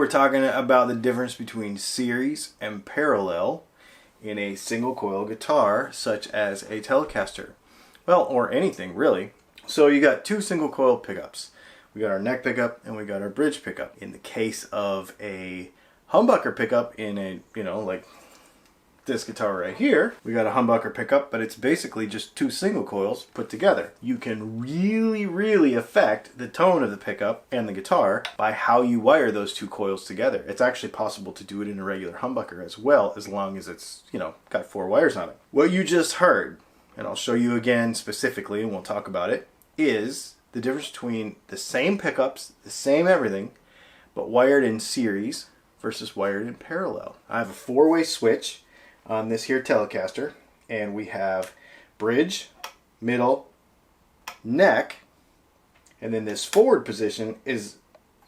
we're talking about the difference between series and parallel in a single coil guitar such as a Telecaster. Well, or anything really. So you got two single coil pickups. We got our neck pickup and we got our bridge pickup. In the case of a humbucker pickup in a, like this guitar right here, we got a humbucker pickup, but it's basically just two single coils put together. You can really affect the tone of the pickup and the guitar by how you wire those two coils together. It's actually possible to do it in a regular humbucker as well, as long as it's, got 4 wires on it. What you just heard, and I'll show you again specifically and we'll talk about it, is the difference between the same pickups, the same everything, but wired in series versus wired in parallel. I have a 4-way switch on this here Telecaster, and we have bridge, middle, neck, and then this forward position is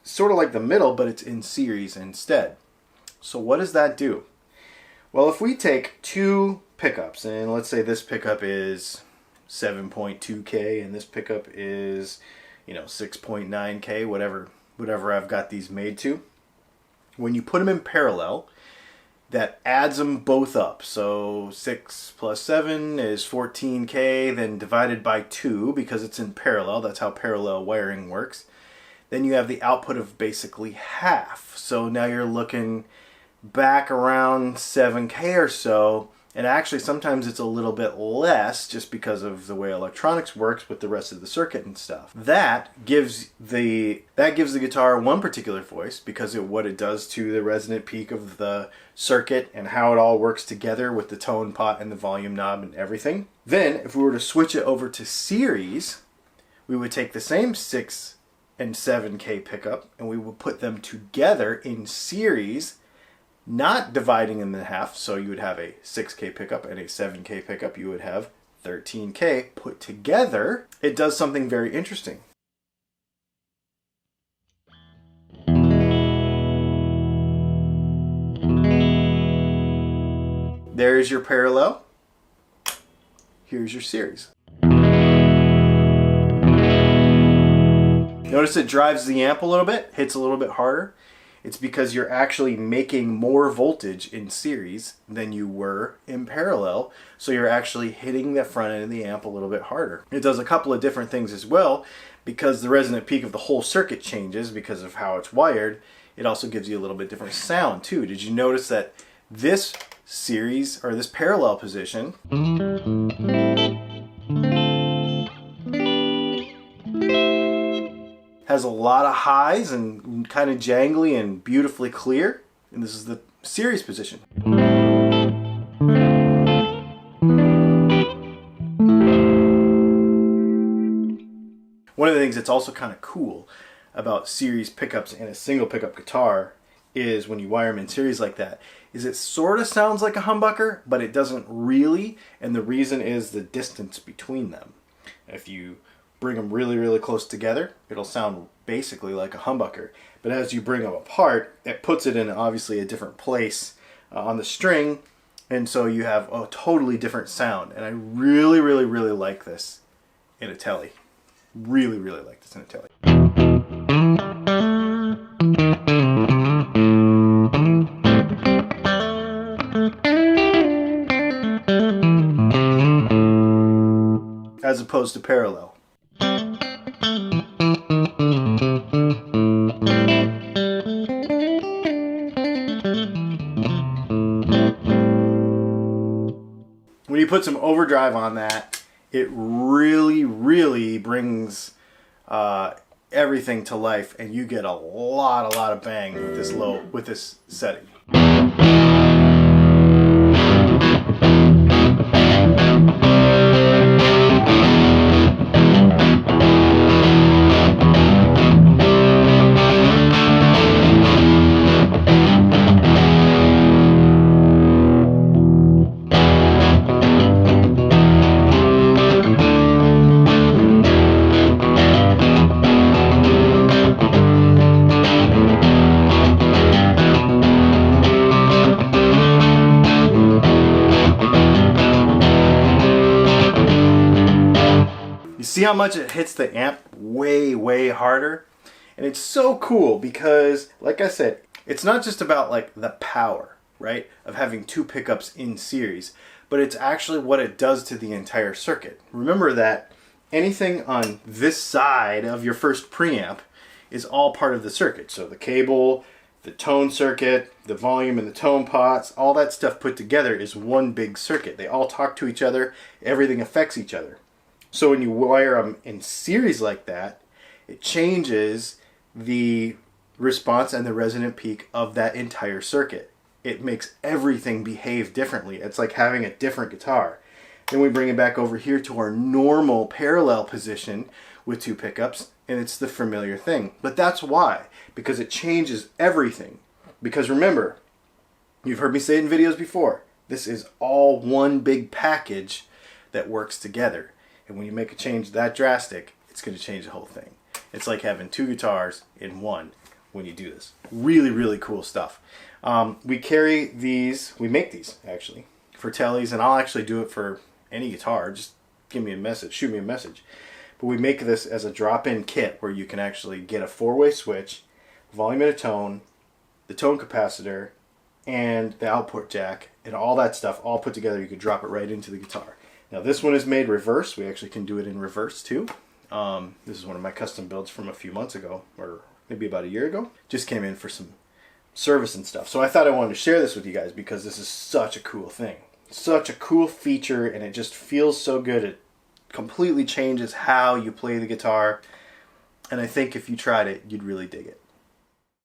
sort of like the middle, but it's in series instead. So what does that do? Well, if we take two pickups, and let's say this pickup is 7.2K and this pickup is 6.9K, whatever I've got these made to, when you put them in parallel, that adds them both up. So 6 plus 7 is 14K, then divided by 2 because it's in parallel. That's how parallel wiring works. Then you have the output of basically half. So now you're looking back around 7K or so. And actually sometimes it's a little bit less just because of the way electronics works with the rest of the circuit and stuff. That gives the guitar one particular voice because of what it does to the resonant peak of the circuit and how it all works together with the tone pot and the volume knob and everything. Then if we were to switch it over to series, we would take the same 6 and 7K pickup and we would put them together in series, not dividing them in half. So you would have a 6K pickup and a 7K pickup. You would have 13K put together. It does something very interesting. There's your parallel. Here's your series. Notice it drives the amp a little bit, hits a little bit harder. It's because you're actually making more voltage in series than you were in parallel, so you're actually hitting the front end of the amp a little bit harder. It does a couple of different things as well, because the resonant peak of the whole circuit changes because of how it's wired. It also gives you a little bit different sound too. Did you notice that this series, or this parallel position, has a lot of highs and kind of jangly and beautifully clear, and this is the series position. One of the things that's also kind of cool about series pickups in a single pickup guitar is when you wire them in series like that, is it sort of sounds like a humbucker, but it doesn't really, and the reason is the distance between them. If you bring them really close together, it'll sound basically like a humbucker. But as you bring them apart, it puts it in obviously a different place on the string, and so you have a totally different sound. And I really like this in a Tele. Really like this in a Tele. As opposed to parallel. When you put some overdrive on that, it really brings everything to life, and you get a lot of bang with this setting. See how much it hits the amp way harder? And it's so cool because, like I said, it's not just about like the power, right, of having two pickups in series, but it's actually what it does to the entire circuit. Remember that anything on this side of your first preamp is all part of the circuit. So the cable, the tone circuit, the volume and the tone pots, all that stuff put together is one big circuit. They all talk to each other. Everything affects each other. So when you wire them in series like that, it changes the response and the resonant peak of that entire circuit. It makes everything behave differently. It's like having a different guitar. Then we bring it back over here to our normal parallel position with two pickups, and it's the familiar thing. But that's why, because it changes everything. Because remember, you've heard me say it in videos before, this is all one big package that works together. And when you make a change that drastic, it's going to change the whole thing. It's like having two guitars in one when you do this. Really, really cool stuff. We carry these, we make these actually, for tellies, and I'll actually do it for any guitar. Just give me a message, shoot me a message. But we make this as a drop-in kit where you can actually get a 4-way switch, volume and a tone, the tone capacitor, and the output jack, and all that stuff all put together. You can drop it right into the guitar. Now this one is made reverse. We actually can do it in reverse too. This is one of my custom builds from a few months ago, or maybe about a year ago. Just came in for some service and stuff. So I thought I wanted to share this with you guys because this is such a cool thing. Such a cool feature, and it just feels so good. It completely changes how you play the guitar, and I think if you tried it, you'd really dig it.